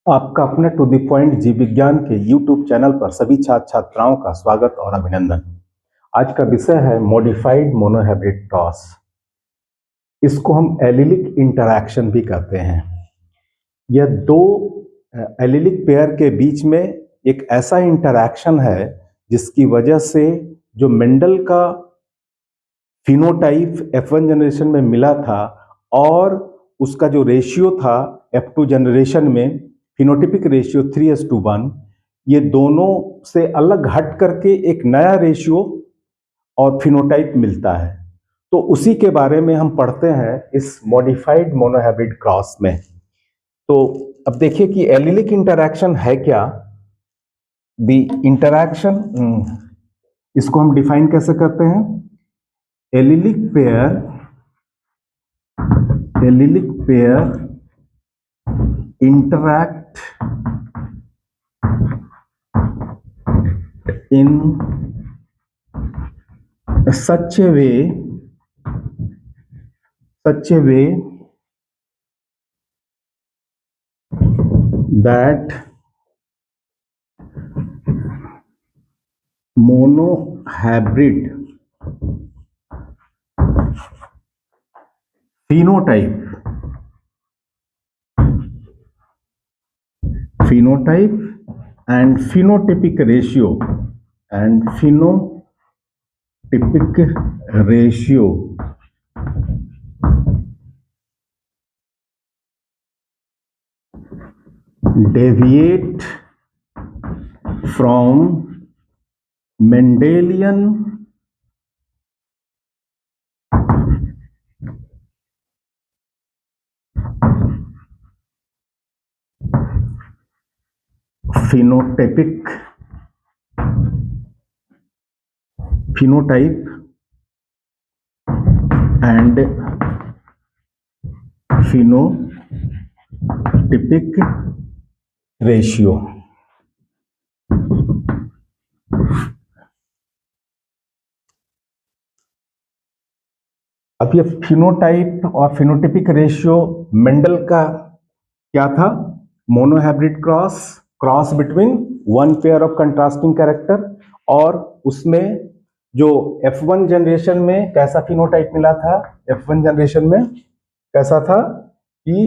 आपका अपने to the point जीव विज्ञान के यूट्यूब चैनल पर सभी छात्र छात्राओं का स्वागत और अभिनंदन। आज का विषय है मॉडिफाइड मोनोहाइब्रिड क्रॉस। इसको हम एलिलिक इंटरैक्शन भी कहते हैं। यह दो एलिलिक पेयर के बीच में एक ऐसा इंटरैक्शन है जिसकी वजह से जो मेंडल का फिनोटाइप F1 जनरेशन में मिला था और उसका जो रेशियो था F2 जनरेशन में फिनोटिपिक रेशियो 3:1, ये दोनों से अलग हट करके एक नया रेशियो और फिनोटाइप मिलता है। तो उसी के बारे में हम पढ़ते हैं इस मॉडिफाइड मोनोहाइब्रिड क्रॉस में। तो अब देखिए कि एलिलिक इंटरैक्शन है क्या। द इंटरैक्शन, इसको हम डिफाइन कैसे करते हैं। Allylic pair interact in such a way that monohybrid phenotype and phenotypic ratio deviate from Mendelian phenotype and phenotypic ratio। अब ये फिनोटाइप और फिनोटिपिक रेशियो मेंडल का क्या था। Monohybrid cross between one pair of contrasting character, और उसमें जो F1 generation में कैसा फिनोटाइप मिला था। F1 जनरेशन में कैसा था कि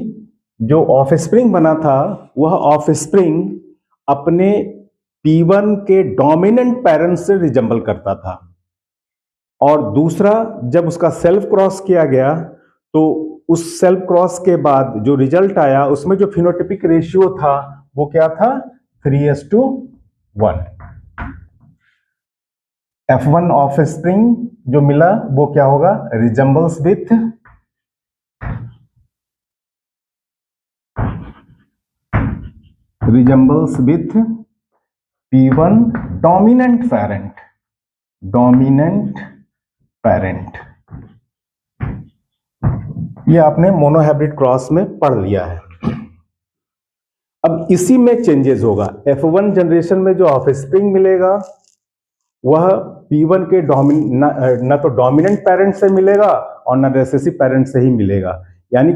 जो ऑफस्प्रिंग बना था वह ऑफस्प्रिंग अपने P1 के डोमिनेंट पेरेंट से रिजेंबल करता था, और दूसरा जब उसका सेल्फ क्रॉस किया गया तो उस सेल्फ क्रॉस के बाद जो रिजल्ट आया उसमें जो फिनोटिपिक रेशियो था वो क्या था, 3:1। F1 ऑफस्प्रिंग जो मिला वो क्या होगा, resembles with P1 dominant parent. ये आपने मोनोहाइब्रिड क्रॉस में पढ़ लिया है। अब इसी में चेंजेस होगा। F1 जनरेशन में जो ऑफस्प्रिंग मिलेगा वह P1 के न तो डोमिनेंट पेरेंट से मिलेगा और न रिसेसिव पेरेंट से ही मिलेगा। यानी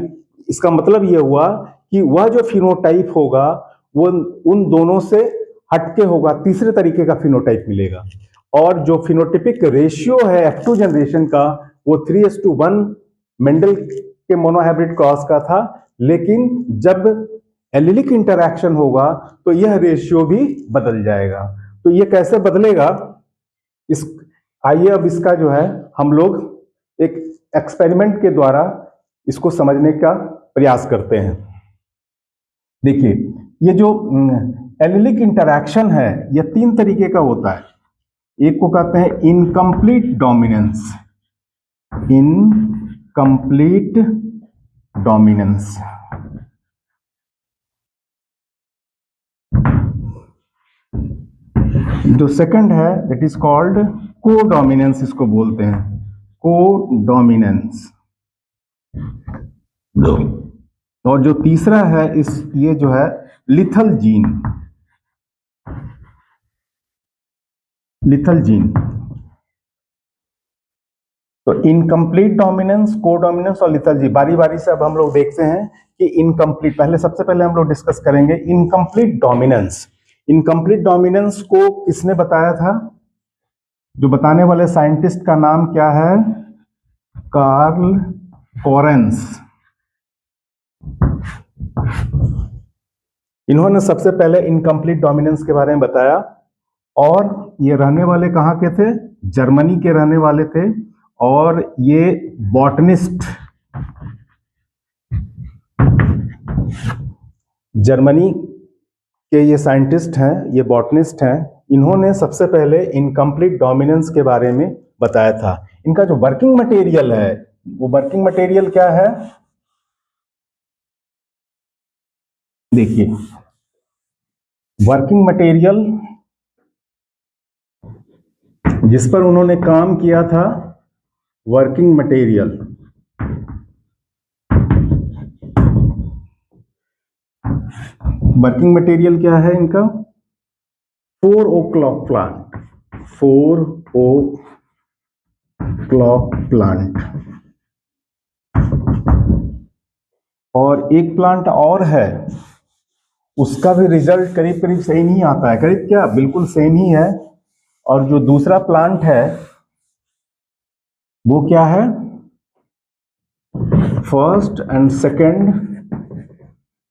इसका मतलब यह हुआ कि वह जो फिनोटाइप होगा वो उन दोनों से हटके होगा, तीसरे तरीके का फिनोटाइप मिलेगा। और जो फिनोटिपिक रेशियो है F2 जनरेशन का वो 3:1 मेंडल के मोनोहाइब्रिड क्रॉस का था, लेकिन जब एलिलिक इंटरैक्शन होगा तो यह रेशियो भी बदल जाएगा। तो यह कैसे बदलेगा, आइए अब इसका जो है हम लोग एक एक्सपेरिमेंट के द्वारा इसको समझने का प्रयास करते हैं। देखिए, ये जो एलिलिक इंटरैक्शन है यह तीन तरीके का होता है। एक को कहते हैं इनकम्प्लीट डोमिनेंस। जो सेकंड है दैट इज कॉल्ड कोडोमिनेंस, इसको बोलते हैं कोडोमिनेंस। और जो तीसरा है ये जो है लिथल जीन। तो इनकम्प्लीट डोमिनेंस, कोडोमिनेंस और लिथल जीन, बारी बारी से अब हम लोग देखते हैं कि इनकम्प्लीट, सबसे पहले हम लोग डिस्कस करेंगे इनकम्प्लीट डोमिनेंस। इनकम्प्लीट डोमिनेंस को किसने बताया था? जो बताने वाले साइंटिस्ट का नाम क्या है? Karl Correns. इन्होंने सबसे पहले इनकम्प्लीट डोमिनेंस के बारे में बताया, और ये रहने वाले कहाँ के थे? जर्मनी के रहने वाले थे, और ये बॉटनिस्ट, जर्मनी के ये साइंटिस्ट हैं, ये बॉटनिस्ट हैं। इन्होंने सबसे पहले इनकम्प्लीट डोमिनेंस के बारे में बताया था। इनका जो वर्किंग मटेरियल है, वो वर्किंग मटेरियल क्या है? देखिए, वर्किंग मटेरियल जिस पर उन्होंने काम किया था, वर्किंग मटेरियल क्या है इनका? 4 o'clock प्लांट, 4 o'clock प्लांट। और एक प्लांट और है, उसका भी रिजल्ट करीब करीब सेम ही आता है। करीब क्या, बिल्कुल सेम ही है। और जो दूसरा प्लांट है वो क्या है? फर्स्ट एंड सेकंड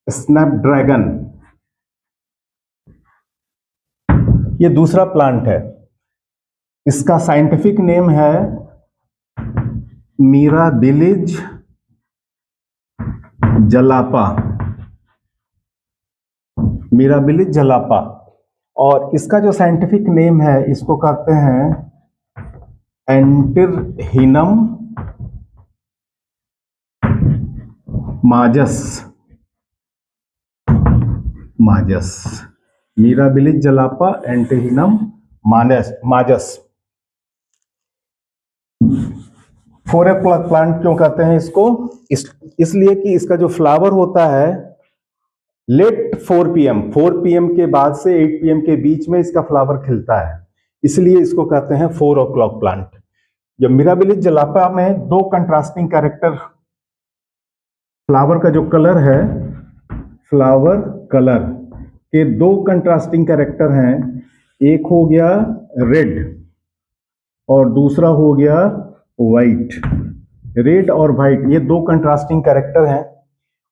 स्नैपड्रैगन, ये दूसरा प्लांट है। इसका साइंटिफिक नेम है मिराबिलिज जलापा, मिराबिलिज जलापा। और इसका जो साइंटिफिक नेम है, इसको कहते हैं एंटिरहिनम माजस, मिराबिलिज जलापा, एंटिरहिनम माजस। 4 o'clock प्लांट क्यों कहते हैं इसको? इसलिए कि इसका जो फ्लावर होता है लेट 4 PM के बाद से 8 PM के बीच में इसका फ्लावर खिलता है, इसलिए इसको कहते हैं 4 o'clock प्लांट। जब मिराबिलिज जलापा में दो कंट्रास्टिंग कैरेक्टर, फ्लावर का जो कलर है, फ्लावर कलर के दो कंट्रास्टिंग कैरेक्टर हैं, एक हो गया रेड और दूसरा हो गया व्हाइट। रेड और व्हाइट, ये दो कंट्रास्टिंग कैरेक्टर हैं।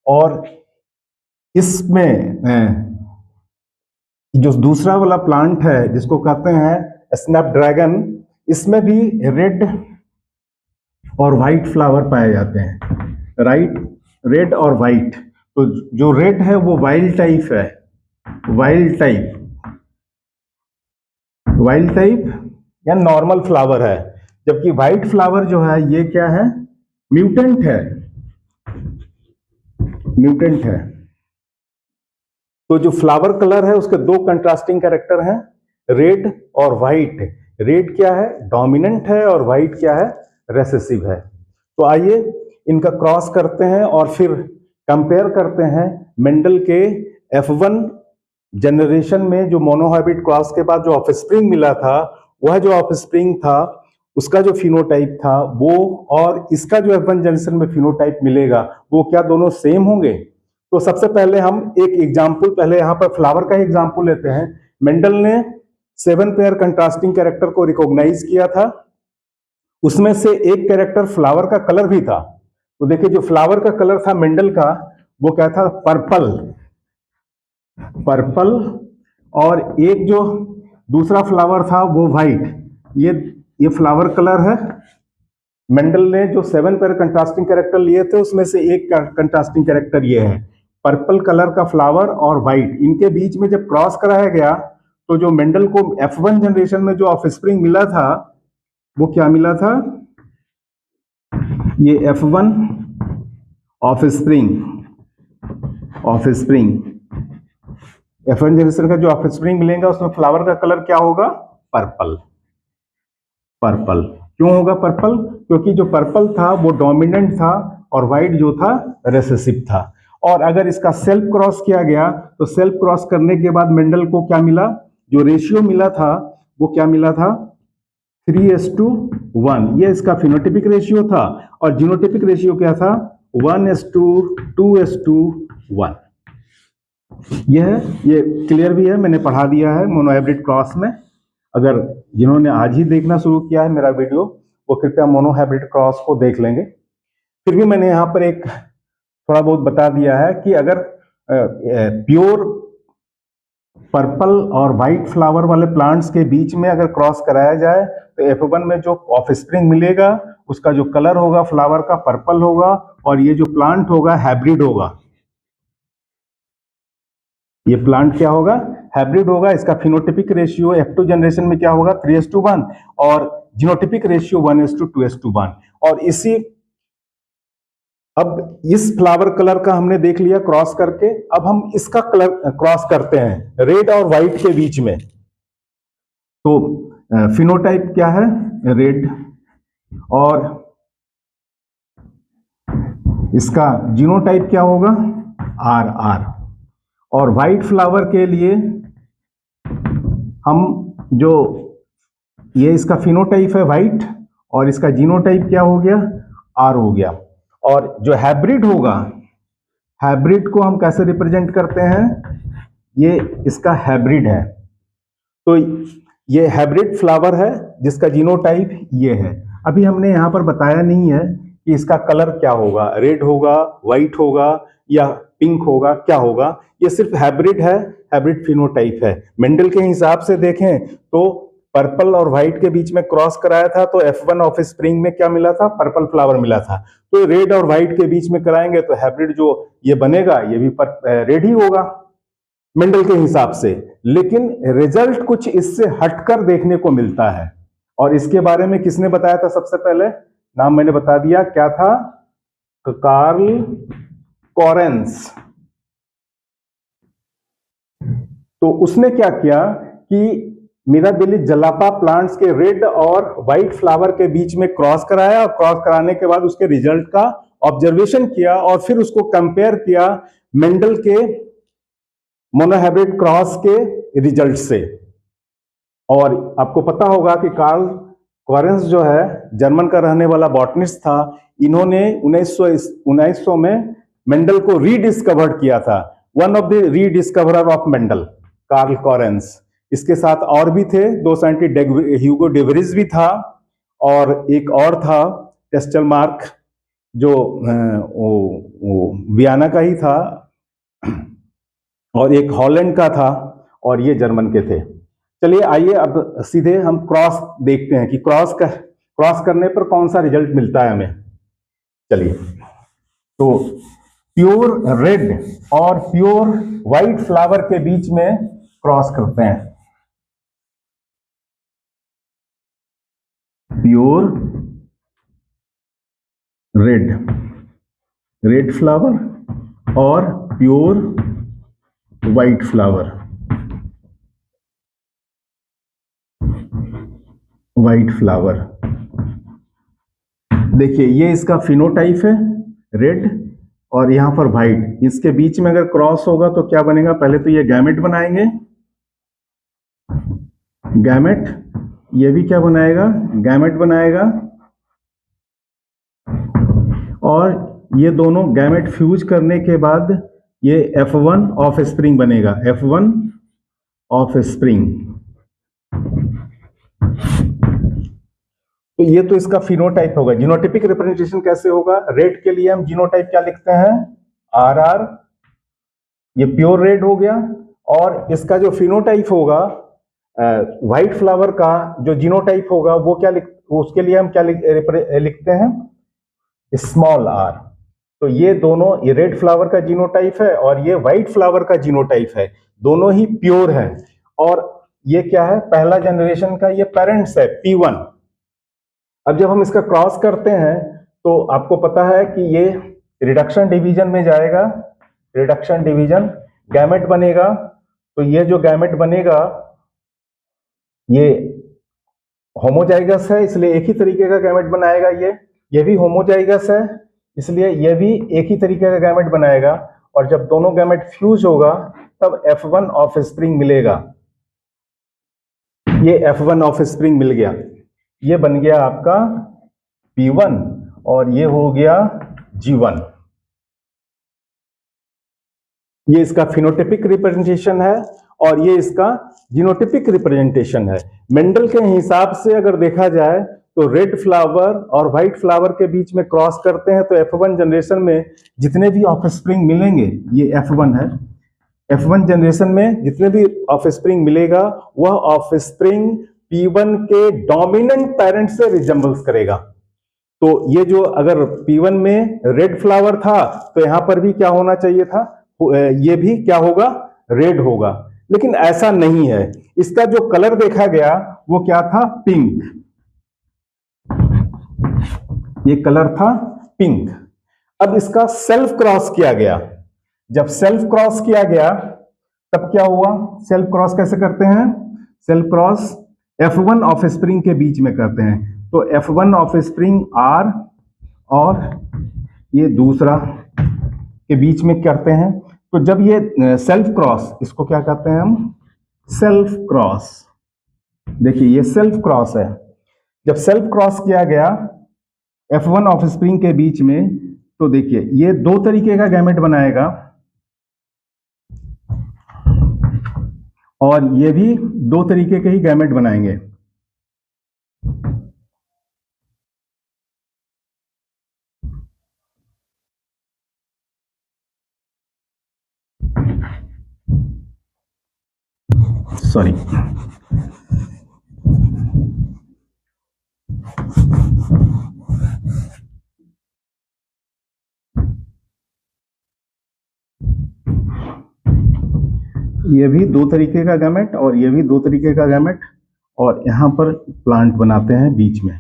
और इसमें जो दूसरा वाला प्लांट है जिसको कहते हैं स्नैपड्रैगन, इसमें भी रेड और व्हाइट फ्लावर पाए जाते हैं। राइट, रेड और व्हाइट। तो जो रेड है वो वाइल्ड टाइप है, वाइल्ड टाइप या नॉर्मल फ्लावर है, जबकि व्हाइट फ्लावर जो है ये क्या है? म्यूटेंट है। तो जो फ्लावर कलर है उसके दो कंट्रास्टिंग कैरेक्टर हैं, रेड और व्हाइट। रेड क्या है? डोमिनेंट है, और व्हाइट क्या है? रेसेसिव है। तो आइए इनका क्रॉस करते हैं और फिर कंपेयर करते हैं मेंडल के F1 जनरेशन में जो मोनोहाइब्रिड क्रॉस के बाद जो ऑफस्प्रिंग मिला था, वह जो ऑफस्प्रिंग था उसका जो फिनोटाइप था वो, और इसका जो F1 जनरेशन में फिनोटाइप मिलेगा, वो क्या दोनों सेम होंगे? तो सबसे पहले हम एक एग्जाम्पल, पहले यहां पर फ्लावर का ही एग्जाम्पल लेते हैं। मेंडल ने 7 पेयर कंट्रास्टिंग कैरेक्टर को रिकॉग्नाइज किया था, उसमें से एक कैरेक्टर फ्लावर का कलर भी था। तो देखिए, जो फ्लावर का कलर था मेंडल का, वो क्या था? पर्पल। और एक जो दूसरा फ्लावर था वो व्हाइट। ये फ्लावर कलर है। मेंडल ने जो 7 पेयर कंट्रास्टिंग कैरेक्टर लिए थे उसमें से एक कंट्रास्टिंग कैरेक्टर ये है, पर्पल कलर का फ्लावर और व्हाइट। इनके बीच में जब क्रॉस कराया गया तो जो मेंडल को F1 जनरेशन में जो ऑफस्प्रिंग मिला था वो क्या मिला था? ये F1 ऑफस्प्रिंग F1 जनरेशन का जो ऑफस्प्रिंग मिलेगा उसमें फ्लावर का कलर क्या होगा? पर्पल। क्यों होगा पर्पल? क्योंकि जो पर्पल था वो डोमिनेंट था और व्हाइट जो था रेसेसिव था। और अगर इसका सेल्फ क्रॉस किया गया तो सेल्फ क्रॉस करने के बाद मेंडल को क्या मिला? जो रेशियो मिला था वो क्या मिला था? 3:1। ये इसका फिनोटिपिक रेशियो था। और जीनोटिपिक रेशियो क्या था? 1:2:1। ये क्लियर भी है, मैंने पढ़ा दिया है मोनोहाइब्रिड क्रॉस में। अगर जिन्होंने आज ही देखना शुरू किया है मेरा वीडियो, वो कृपया मोनोहाइब्रिड क्रॉस को देख लेंगे। फिर भी मैंने यहाँ पर एक थोड़ा बहुत बता दिया है कि अगर प्योर पर्पल और व्हाइट फ्लावर वाले प्लांट्स के बीच में अगर क्रॉस कराया जाए तो F1 में जो ऑफस्प्रिंग मिलेगा उसका जो कलर होगा फ्लावर का पर्पल होगा, और ये जो प्लांट होगा हाइब्रिड होगा। ये प्लांट क्या होगा? हाइब्रिड होगा। इसका फिनोटिपिक रेशियो F2 जनरेशन में क्या होगा? 3:1, और जीनोटिपिक रेशियो 1:2:1। और अब इस फ्लावर कलर का हमने देख लिया क्रॉस करके। अब हम इसका कलर क्रॉस करते हैं रेड और व्हाइट के बीच में। तो फिनोटाइप क्या है? रेड। और इसका जीनोटाइप क्या होगा? RR। और व्हाइट फ्लावर के लिए हम जो ये इसका फिनोटाइप है व्हाइट, और इसका जीनोटाइप क्या हो गया? R हो गया। और जो हाइब्रिड होगा, हाइब्रिड को हम कैसे रिप्रेजेंट करते हैं? ये इसका हाइब्रिड है। तो ये हाइब्रिड फ्लावर है जिसका जीनोटाइप ये है। अभी हमने यहां पर बताया नहीं है कि इसका कलर क्या होगा, रेड होगा, व्हाइट होगा या पिंक होगा, क्या होगा। ये सिर्फ हाइब्रिड है, हाइब्रिड फिनोटाइप है। मेंडल के हिसाब से देखें तो पर्पल और व्हाइट के बीच में क्रॉस कराया था तो F1 ऑफस्प्रिंग में क्या मिला था? पर्पल फ्लावर मिला था। तो रेड और व्हाइट के बीच में कराएंगे तो हाइब्रिड जो ये बनेगा ये भी रेड ही होगा मेंडल के हिसाब से। लेकिन रिजल्ट कुछ इससे हटकर देखने को मिलता है, और इसके बारे में किसने बताया था? सबसे पहले नाम मैंने बता दिया, क्या था? Karl Correns. तो उसने क्या किया कि मिराबिलिस जलापा प्लांट्स के रेड और व्हाइट फ्लावर के बीच में क्रॉस कराया, और क्रॉस कराने के बाद उसके रिजल्ट का ऑब्जर्वेशन किया, और फिर उसको कंपेयर किया मेंडल के मोनोहाइब्रिड क्रॉस के रिजल्ट से। और आपको पता होगा कि कार्ल कॉरेंस जो है जर्मन का रहने वाला बॉटनिस्ट था। इन्होंने 1900 में मेंडल को रीडिस्कवर्ड किया था। One of the rediscoverer of Mendel, Carl Correns. इसके साथ और भी थे दो साइंटिस्ट, ह्यूगो डे व्रिज भी था, और एक और था टेस्टेलमार्क, जो वियना का ही था, और एक हॉलैंड का था, और ये जर्मन के थे। चलिए आइए अब सीधे हम क्रॉस देखते हैं कि क्रॉस करने पर कौन सा रिजल्ट मिलता है हमें। चलिए, तो प्योर रेड और प्योर व्हाइट फ्लावर के बीच में क्रॉस करते हैं। प्योर रेड फ्लावर और प्योर व्हाइट फ्लावर, देखिए ये इसका फिनोटाइप है रेड, और यहां पर व्हाइट। इसके बीच में अगर क्रॉस होगा तो क्या बनेगा? पहले तो ये गैमेट बनाएंगे, गैमेट। ये भी क्या बनाएगा? गैमेट बनाएगा। और ये दोनों गैमेट फ्यूज करने के बाद ये F1 ऑफस्प्रिंग बनेगा, F1 ऑफस्प्रिंग। तो ये तो इसका फिनोटाइप होगा। जीनोटाइपिक रिप्रेजेंटेशन कैसे होगा? रेड के लिए हम जीनोटाइप क्या लिखते हैं? RR। ये प्योर रेड हो गया। और इसका जो फिनोटाइप होगा व्हाइट फ्लावर का जो जीनोटाइप होगा वो क्या उसके लिए हम क्या लिखते हैं? Small r। तो ये दोनों, ये रेड फ्लावर का जीनोटाइप है और ये व्हाइट फ्लावर का जीनोटाइप है, दोनों ही प्योर है। और ये क्या है? पहला जनरेशन का ये पेरेंट्स है, P1। अब जब हम इसका क्रॉस करते हैं तो आपको पता है कि ये रिडक्शन डिवीजन में जाएगा, रिडक्शन डिवीजन, गैमेट बनेगा। तो ये जो गैमेट बनेगा ये होमोजाइगस है, इसलिए एक ही तरीके का गैमेट बनाएगा। ये भी होमोजाइगस है, इसलिए ये भी एक ही तरीके का गैमेट बनाएगा। और जब दोनों गैमेट फ्यूज होगा तब F1 ऑफस्प्रिंग मिलेगा। ये F1 ऑफस्प्रिंग मिल गया, ये बन गया आपका P1 और ये हो गया G1। ये इसका फिनोटिपिक रिप्रेजेंटेशन है और ये इसका जीनोटिपिक रिप्रेजेंटेशन है। मेंडल के हिसाब से अगर देखा जाए तो रेड फ्लावर और व्हाइट फ्लावर के बीच में क्रॉस करते हैं तो F1 जनरेशन में जितने भी ऑफस्प्रिंग मिलेंगे, ये F1 है, F1 जनरेशन में जितने भी ऑफस्प्रिंग मिलेगा वह ऑफस्प्रिंग P1 के डोमिनेंट पेरेंट से रिजेंबल्स करेगा। तो ये जो अगर P1 में रेड फ्लावर था तो यहां पर भी क्या होना चाहिए था, ये भी क्या होगा, रेड होगा, लेकिन ऐसा नहीं है। इसका जो कलर देखा गया वो क्या था, पिंक, ये कलर था पिंक। अब इसका सेल्फ क्रॉस किया गया, जब सेल्फ क्रॉस किया गया तब क्या हुआ, सेल्फ क्रॉस कैसे करते हैं, सेल्फ क्रॉस F1 ऑफस्प्रिंग के बीच में करते हैं। तो F1 ऑफस्प्रिंग R और ये दूसरा के बीच में करते हैं। तो जब ये सेल्फ क्रॉस, इसको क्या कहते हैं हम, सेल्फ क्रॉस, देखिए ये सेल्फ क्रॉस है। जब सेल्फ क्रॉस किया गया F1 ऑफस्प्रिंग के बीच में, तो देखिए ये दो तरीके का गैमेट बनाएगा और ये भी दो तरीके के ही गैमेट बनाएंगे। सॉरी, ये भी दो तरीके का गैमेट और ये भी दो तरीके का गैमेट, और यहां पर प्लांट बनाते हैं बीच में।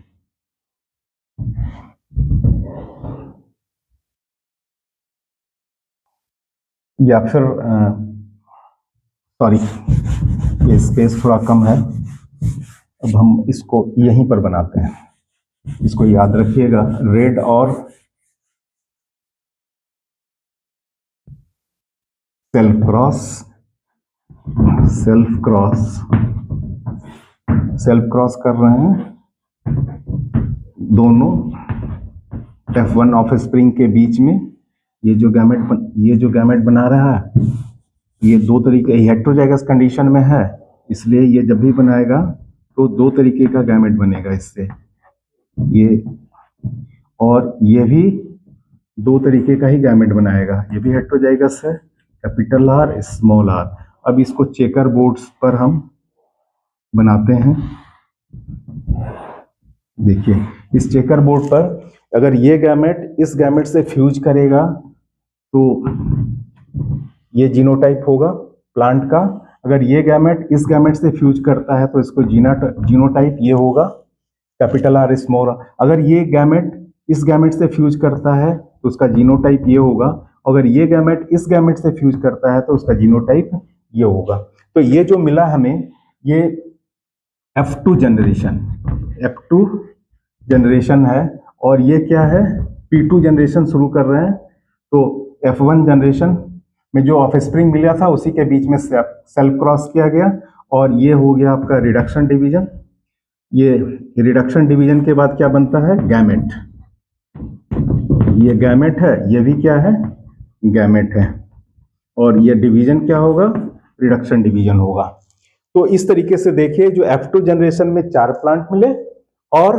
या फिर सॉरी, ये स्पेस थोड़ा कम है, अब हम इसको यहीं पर बनाते हैं। इसको याद रखिएगा, रेड और self cross, self cross, self cross कर रहे हैं दोनों F1 ऑफस्प्रिंग के बीच में। ये जो गैमेट बना रहा है ये दो तरीके, हेटेरोजाइगस कंडीशन में है, इसलिए ये जब भी बनाएगा तो दो तरीके का गैमेट बनेगा इससे, ये और ये भी दो तरीके का ही गैमेट बनाएगा। ये भी हेटेरोजाइगस है, कैपिटल R स्मॉल r। अब इसको चेकर बोर्ड्स पर हम बनाते हैं। देखिए इस चेकर बोर्ड पर अगर ये गैमेट इस गैमेट से फ्यूज करेगा तो ये जीनोटाइप होगा प्लांट का। अगर ये गैमेट इस गैमेट से फ्यूज करता है तो इसको जीनोटाइप ये होगा, कैपिटल R स्मॉल r। अगर ये गैमेट इस गैमेट से फ्यूज करता है तो उसका जीनोटाइप ये होगा, अगर ये गैमेट इस गैमेट से फ्यूज करता है तो उसका जीनोटाइप ये होगा। तो ये जो मिला हमें ये F2 जनरेशन है, और ये क्या है, P2 जनरेशन शुरू कर रहे हैं। तो F1 जनरेशन में जो ऑफस्प्रिंग मिला था उसी के बीच में सेल्फ क्रॉस किया गया, और ये हो गया आपका रिडक्शन डिवीजन। ये रिडक्शन डिवीजन के बाद क्या बनता है, गैमेट। ये गैमेट है, ये भी क्या है, गैमेट है, और ये डिवीजन क्या होगा, रिडक्शन डिवीजन होगा। तो इस तरीके से देखिए जो F2 जनरेशन में 4 प्लांट मिले और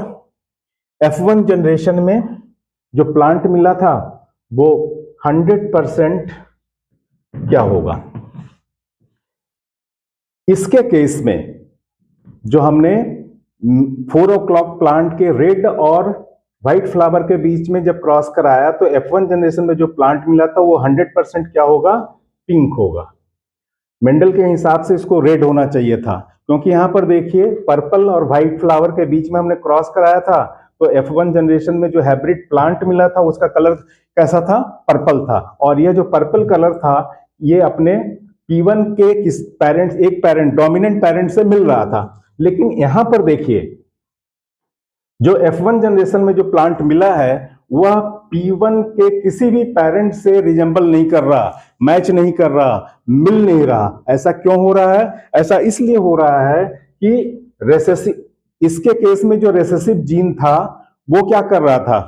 F1 जनरेशन में जो प्लांट मिला था वो 100% क्या होगा। इसके केस में जो हमने 4 o'clock प्लांट के रेड और व्हाइट फ्लावर के बीच में जब क्रॉस कराया तो F1 जनरेशन में जो प्लांट मिला था वो 100% क्या होगा, पिंक होगा। मेंडल के हिसाब से इसको रेड होना चाहिए था, क्योंकि यहां पर देखिए पर्पल और व्हाइट फ्लावर के बीच में हमने क्रॉस कराया था। तो F1 जनरेशन में जो हाइब्रिड प्लांट मिला था उसका कलर कैसा था, पर्पल था, और ये जो पर्पल कलर था ये अपने P1 के एक पेरेंट डोमिनेंट पेरेंट से मिल रहा था। लेकिन यहां पर देखिए जो F1 जनरेशन में जो प्लांट मिला है वह P1 के किसी भी पेरेंट से रिजेंबल नहीं कर रहा, मैच नहीं कर रहा, मिल नहीं रहा। ऐसा क्यों हो रहा है, ऐसा इसलिए हो रहा है कि रेसेसिव, इसके केस में जो रेसेसिव जीन था वो क्या कर रहा था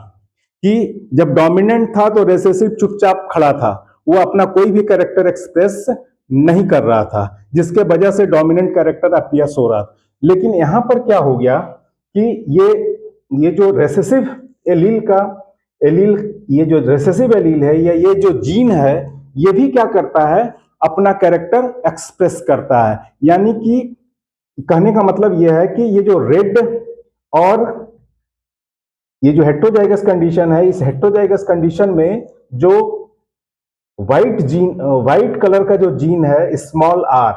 कि जब डोमिनेंट था तो रेसेसिव चुपचाप खड़ा था, वो अपना कोई भी कैरेक्टर एक्सप्रेस नहीं कर रहा था, जिसके वजह से डोमिनेंट कैरेक्टर अपीयर्स हो रहा था। लेकिन यहां पर क्या हो गया कि ये जो रेसेसिव एलील का एलील ये जो रेसेसिव एलील है या ये जो जीन है, ये भी क्या करता है, अपना कैरेक्टर एक्सप्रेस करता है। यानी कि कहने का मतलब यह है कि ये जो रेड और ये जो हेट्रोजाइगस कंडीशन है, इस हेट्रोजाइगस कंडीशन में जो व्हाइट कलर का जो जीन है स्मॉल आर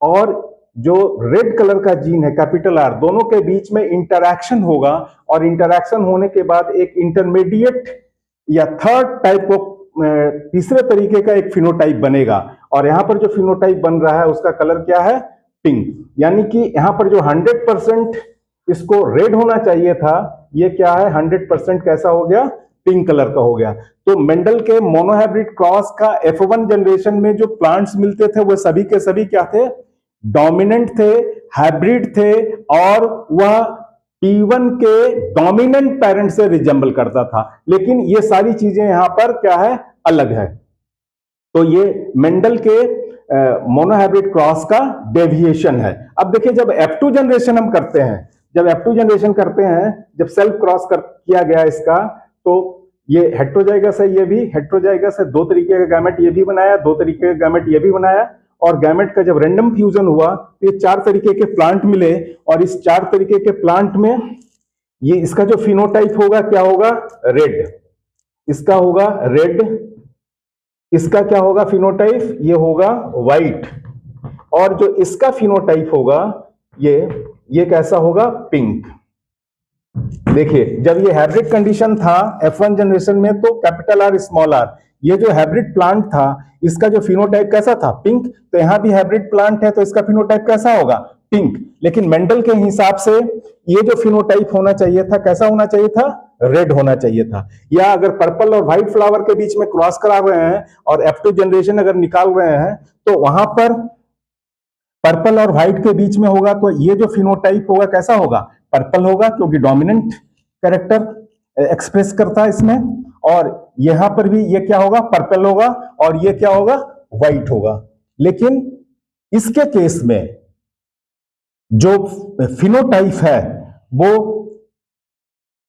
और जो रेड कलर का जीन है कैपिटल आर, दोनों के बीच में इंटरैक्शन होगा और इंटरैक्शन होने के बाद एक इंटरमीडिएट या थर्ड टाइप को तीसरे तरीके का एक फिनोटाइप बनेगा। और यहां पर जो फिनोटाइप बन रहा है उसका कलर क्या है, पिंक। यानी कि यहां पर जो 100% इसको रेड होना चाहिए था, ये क्या है 100% कैसा हो गया, पिंक कलर का हो गया। तो मेंडल के मोनोहाइब्रिड क्रॉस का F1 जनरेशन में जो प्लांट्स मिलते थे वो सभी के सभी क्या थे, डोमिनेंट थे, हाइब्रिड थे और वह P1 के डोमिनेंट पेरेंट से रिजेंबल करता था। लेकिन ये सारी चीजें यहां पर क्या है, अलग है। तो ये मेंडल के मोनोहाइब्रिड क्रॉस का डेविएशन है। अब देखिए जब F2 जनरेशन हम करते हैं, जब F2 जनरेशन करते हैं, जब सेल्फ क्रॉस किया गया इसका, तो ये हेट्रोजाइगस है, ये भी हेट्रोजाइगस है, दो तरीके का गैमेट ये भी बनाया, दो तरीके का गैमेट ये भी बनाया। और गैमेट का जब रैंडम फ्यूजन हुआ तो ये 4 तरीके के प्लांट मिले और इस 4 तरीके के प्लांट में ये इसका जो फिनोटाइप होगा क्या होगा, रेड। इसका होगा रेड, इसका क्या होगा फिनोटाइप, ये होगा व्हाइट। और जो इसका फिनोटाइप होगा ये कैसा होगा, पिंक। देखिए जब ये हाइब्रिड कंडीशन था F1 जनरेशन में तो कैपिटल आर स्मॉल आर, ये जो हाइब्रिड प्लांट था इसका जो फिनोटाइप कैसा था, पिंक। तो यहां भी हाइब्रिड प्लांट है तो इसका फिनोटाइप कैसा होगा, पिंक। लेकिन मेंडल के हिसाब से ये जो फिनोटाइप होना चाहिए था कैसा होना चाहिए था, रेड होना चाहिए था। या अगर पर्पल और व्हाइट फ्लावर के बीच में क्रॉस करा रहे हैं और F2 जनरेशन अगर निकाल रहे हैं तो वहां पर पर्पल और व्हाइट के बीच में होगा तो ये जो फिनोटाइप होगा कैसा होगा, पर्पल होगा, क्योंकि डोमिनेंट कैरेक्टर एक्सप्रेस करता है इसमें। और यहां पर भी ये क्या होगा, पर्पल होगा और ये क्या होगा, व्हाइट होगा। लेकिन इसके केस में जो फिनोटाइप है वो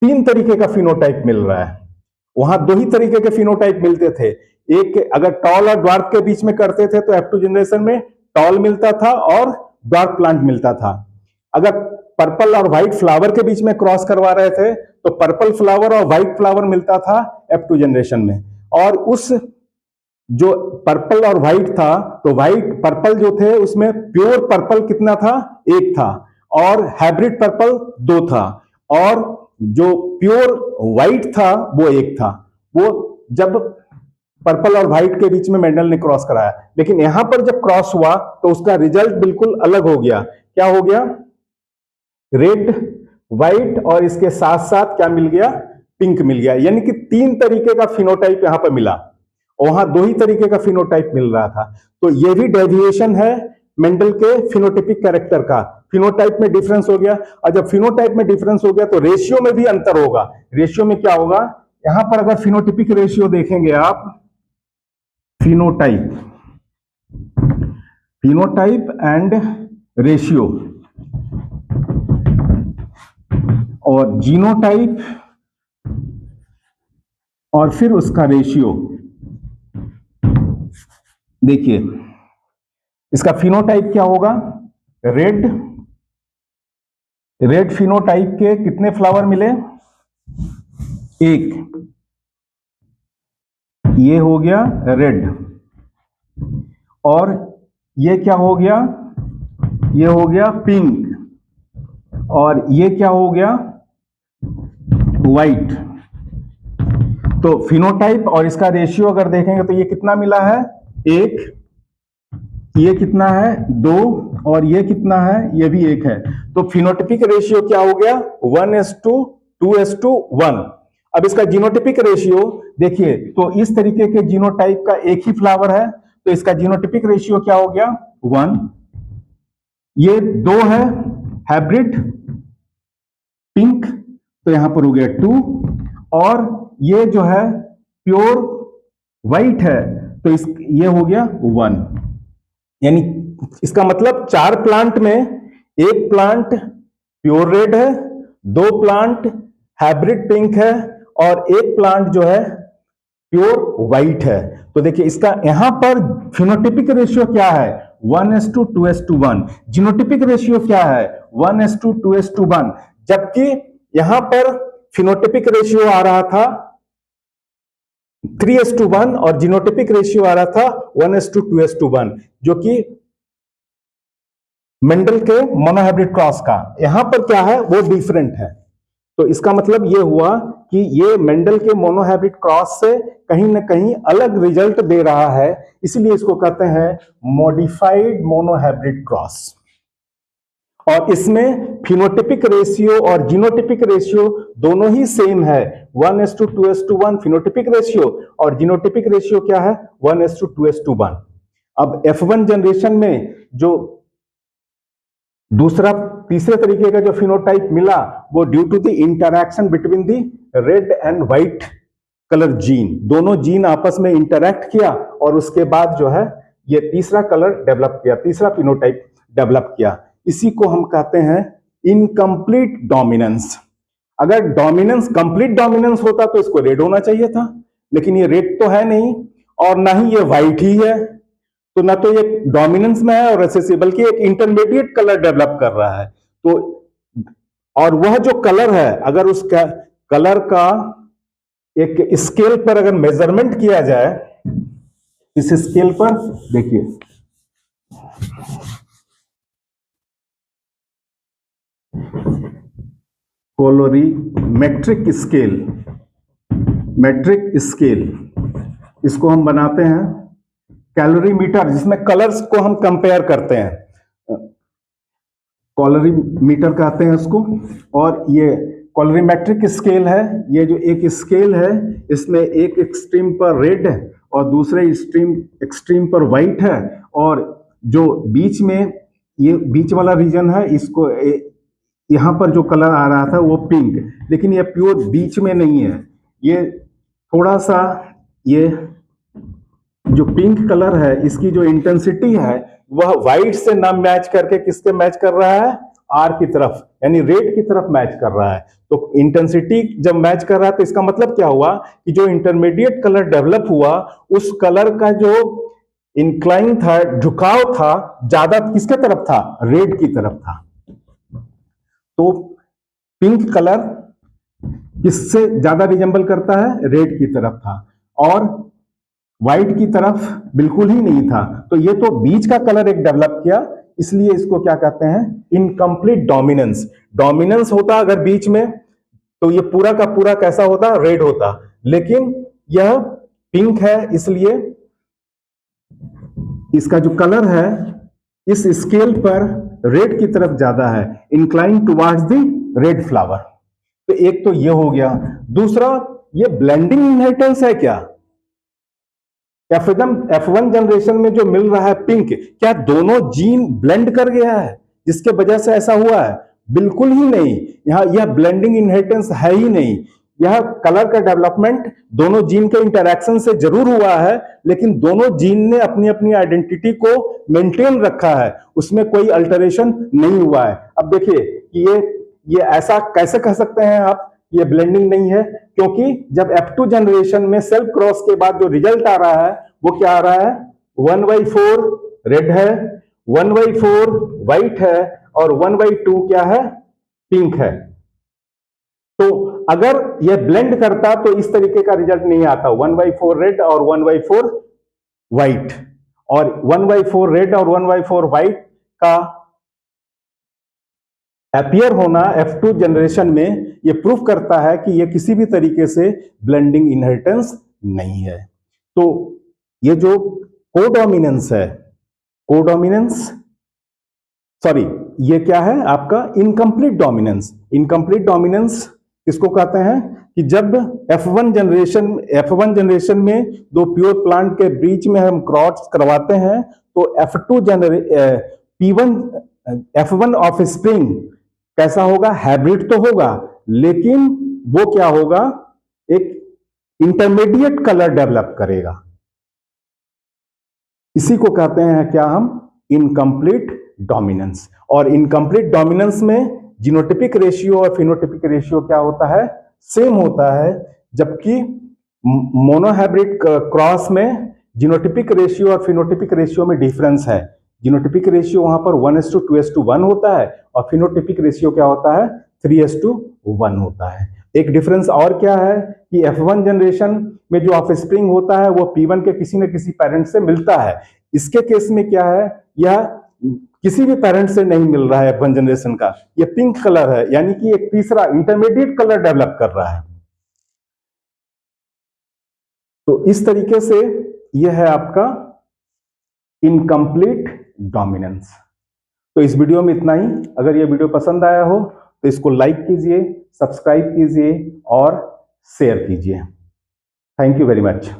3 तरीके का फिनोटाइप मिल रहा है। वहां 2 ही तरीके के फिनोटाइप मिलते थे। एक अगर टॉल और ड्वार्फ के बीच में करते थे तो F2 जनरेशन में टॉल मिलता था और ड्वार्फ प्लांट मिलता था। अगर पर्पल और व्हाइट फ्लावर के बीच में क्रॉस करवा रहे थे तो पर्पल फ्लावर और व्हाइट फ्लावर मिलता था F2 जनरेशन में। और उस जो पर्पल और व्हाइट था तो व्हाइट पर्पल जो थे उसमें प्योर पर्पल कितना था, 1 था, और हाइब्रिड पर्पल 2 था, और जो प्योर व्हाइट था वो 1 था। वो जब पर्पल और व्हाइट के बीच में मेंडल ने क्रॉस कराया। लेकिन यहां पर जब क्रॉस हुआ तो उसका रिजल्ट बिल्कुल अलग हो गया। क्या हो गया, रेड, व्हाइट और इसके साथ साथ क्या मिल गया, पिंक मिल गया। यानी कि 3 तरीके का फिनोटाइप यहां पर मिला और वहां 2 ही तरीके का फिनोटाइप मिल रहा था। तो ये भी डेविएशन है मेंडल के फिनोटाइपिक कैरेक्टर का। फिनोटाइप में डिफरेंस हो गया और जब फिनोटाइप में डिफरेंस हो गया तो रेशियो में भी अंतर होगा। रेशियो में क्या होगा, यहां पर अगर फिनोटाइपिक रेशियो देखेंगे आप, फिनोटाइप एंड रेशियो और जीनोटाइप और फिर उसका रेशियो। देखिए इसका फिनोटाइप क्या होगा, रेड फिनोटाइप के कितने फ्लावर मिले, 1, ये हो गया रेड। और ये क्या हो गया, ये हो गया पिंक। और ये क्या हो गया, व्हाइट। तो फिनोटाइप और इसका रेशियो अगर देखेंगे तो ये कितना मिला है, 1, ये कितना है 2 और ये कितना है, ये भी 1 है। तो फिनोटाइपिक रेशियो क्या हो गया, 1:2:1। अब इसका जीनोटाइपिक रेशियो देखिए तो इस तरीके के जीनोटाइप का 1 ही फ्लावर है तो इसका जीनोटाइपिक रेशियो क्या हो गया, 1। ये 2 है हाइब्रिड पिंक तो यहां पर हो गया 2। और ये जो है प्योर व्हाइट है तो ये हो गया 1, यानी इसका मतलब 4 प्लांट में एक प्लांट प्योर रेड है, 2 प्लांट हाइब्रिड पिंक है और एक प्लांट जो है प्योर व्हाइट है। तो देखिए इसका यहां पर फिनोटिपिक रेशियो क्या है, 1:2:1। जीनोटिपिक रेशियो क्या है, 1:2:1, जबकि यहां पर फिनोटिपिक रेशियो आ रहा था 3:1 और जीनोटिपिक रेशियो आ रहा था 1:2:1, जो कि मेंडल के मोनोहाइब्रिड क्रॉस का। यहां पर क्या है, वो डिफरेंट है। तो इसका मतलब ये हुआ कि ये मेंडल के मोनोहाइब्रिड क्रॉस से कहीं ना कहीं अलग रिजल्ट दे रहा है, इसलिए इसको कहते हैं मॉडिफाइड मोनोहाइब्रिड क्रॉस। और इसमें फिनोटिपिक रेशियो और जीनोटिपिक रेशियो दोनों ही सेम है, 1:2:1 फिनोटिपिक रेशियो और जीनोटिपिक रेशियो क्या है, 1:2:1। अब F1 जनरेशन में जो दूसरा तीसरे तरीके का जो फिनोटाइप मिला वो due to the interaction between the red and white colour gene, दोनों जीन आपस में इंटरैक्ट किया और उसके बाद जो है ये तीसरा कलर डेवलप किया, तीसरा फिनोटाइप डेवलप किया। इसी को हम कहते हैं इनकम्प्लीट डोमिनेंस। अगर डोमिनेंस कंप्लीट डोमिनेंस होता तो इसको रेड होना चाहिए था, लेकिन ये रेड तो है नहीं और ना ही ये व्हाइट ही है, तो ना तो ये डोमिनेंस में है और रिसेसिव, बल्कि एक इंटरमीडिएट कलर डेवलप कर रहा है। तो और वह जो कलर है, अगर उस कलर का एक स्केल पर अगर मेजरमेंट किया जाए, इस स्केल पर देखिए कोलोरीमेट्रिक स्केल, मेट्रिक स्केल, इसको हम बनाते हैं कैलोरीमीटर, जिसमें कलर्स को हम कंपेयर करते हैं, कैलोरीमीटर कहते हैं उसको। और ये कैलोरीमेट्रिक स्केल है, ये जो एक स्केल है इसमें एक एक्सट्रीम पर रेड है और दूसरे एक्सट्रीम पर व्हाइट है, और जो बीच में ये बीच वाला रीजन है, इसको यहां पर जो कलर आ रहा था वो पिंक, लेकिन ये प्योर बीच में नहीं है, ये थोड़ा सा, ये जो पिंक कलर है इसकी जो इंटेंसिटी है वह व्हाइट से ना मैच करके किसके मैच कर रहा है, आर की तरफ, यानी रेड की तरफ मैच कर रहा है। तो इंटेंसिटी जब मैच कर रहा है तो इसका मतलब क्या हुआ कि जो इंटरमीडिएट कलर डेवलप हुआ उस कलर का जो इंक्लाइन था, झुकाव था, ज्यादा किसके तरफ था, रेड की तरफ था। तो पिंक कलर किससे ज्यादा रिजेंबल करता है, रेड की तरफ था, और व्हाइट की तरफ बिल्कुल ही नहीं था। तो ये तो बीच का कलर एक डेवलप किया, इसलिए इसको क्या कहते हैं, इनकम्प्लीट डोमिनेंस। डोमिनेंस होता अगर बीच में तो ये पूरा का पूरा कैसा होता, रेड होता, लेकिन यह पिंक है, इसलिए इसका जो कलर है इस स्केल पर रेड की तरफ ज्यादा है, incline towards the red flower. तो एक तो ये हो गया। दूसरा, ये ब्लेंडिंग इनहेरिटेंस है क्या, F1 जनरेशन में जो मिल रहा है पिंक, क्या दोनों जीन ब्लेंड कर गया है जिसके वजह से ऐसा हुआ है, बिल्कुल ही नहीं। यह ब्लेंडिंग इनहेरिटेंस है ही नहीं। यह कलर का डेवलपमेंट दोनों जीन के इंटरैक्शन से जरूर हुआ है, लेकिन दोनों जीन ने अपनी अपनी आइडेंटिटी को मेंटेन रखा है, उसमें कोई अल्टरेशन नहीं हुआ है। अब देखिए कि ये ऐसा कैसे कह सकते हैं आप, ये ब्लेंडिंग नहीं है, क्योंकि जब F2 जनरेशन में सेल्फ क्रॉस के बाद जो रिजल्ट आ रहा है वो क्या आ रहा है, 1/4 रेड है, 1/4 व्हाइट है और 1/2 क्या है, पिंक है। तो अगर ये ब्लेंड करता तो इस तरीके का रिजल्ट नहीं आता, 1/4 रेड और 1/4 व्हाइट, और 1/4 रेड और 1/4 व्हाइट का अपीयर होना F2 जनरेशन में ये प्रूफ करता है कि ये किसी भी तरीके से ब्लेंडिंग इनहेरिटेंस नहीं है। तो ये जो कोडोमिनेंस है, ये क्या है आपका, इनकम्प्लीट डोमिनेंस। इनकम्प्लीट डोमिनेंस इसको कहते हैं कि जब F1 जनरेशन में दो प्योर प्लांट के बीच में हम क्रॉस करवाते हैं तो F1 ऑफ स्प्रिंग कैसा होगा, हाइब्रिड तो होगा, लेकिन वो क्या होगा, एक इंटरमीडिएट कलर डेवलप करेगा। इसी को कहते हैं क्या हम, इनकम्प्लीट डोमिनेंस। और इनकम्प्लीट डोमिनेंस में जीनोटिपिक रेशियो और फिनोटिपिक रेशियो क्या होता है, सेम होता है, जबकि मोनोहाइब्रिड क्रॉस में जीनोटिपिक रेशियो और फिनोटिपिक रेशियो में डिफरेंस है। जीनोटिपिक रेशियो वहां पर 1:2:1 होता है और फिनोटिपिक रेशियो क्या होता है, 3:1 होता है। एक डिफरेंस और क्या है कि F1 जनरेशन में जो ऑफस्प्रिंग होता है वो P1 के किसी न किसी पेरेंट से मिलता है। इसके केस में क्या है, यह किसी भी पेरेंट से नहीं मिल रहा है F1 जनरेशन का, ये पिंक कलर है, यानी कि एक तीसरा इंटरमीडिएट कलर डेवलप कर रहा है। तो इस तरीके से यह है आपका इनकम्प्लीट डोमिनेंस। तो इस वीडियो में इतना ही। अगर यह वीडियो पसंद आया हो तो इसको लाइक कीजिए, सब्सक्राइब कीजिए और शेयर कीजिए। Thank you very much.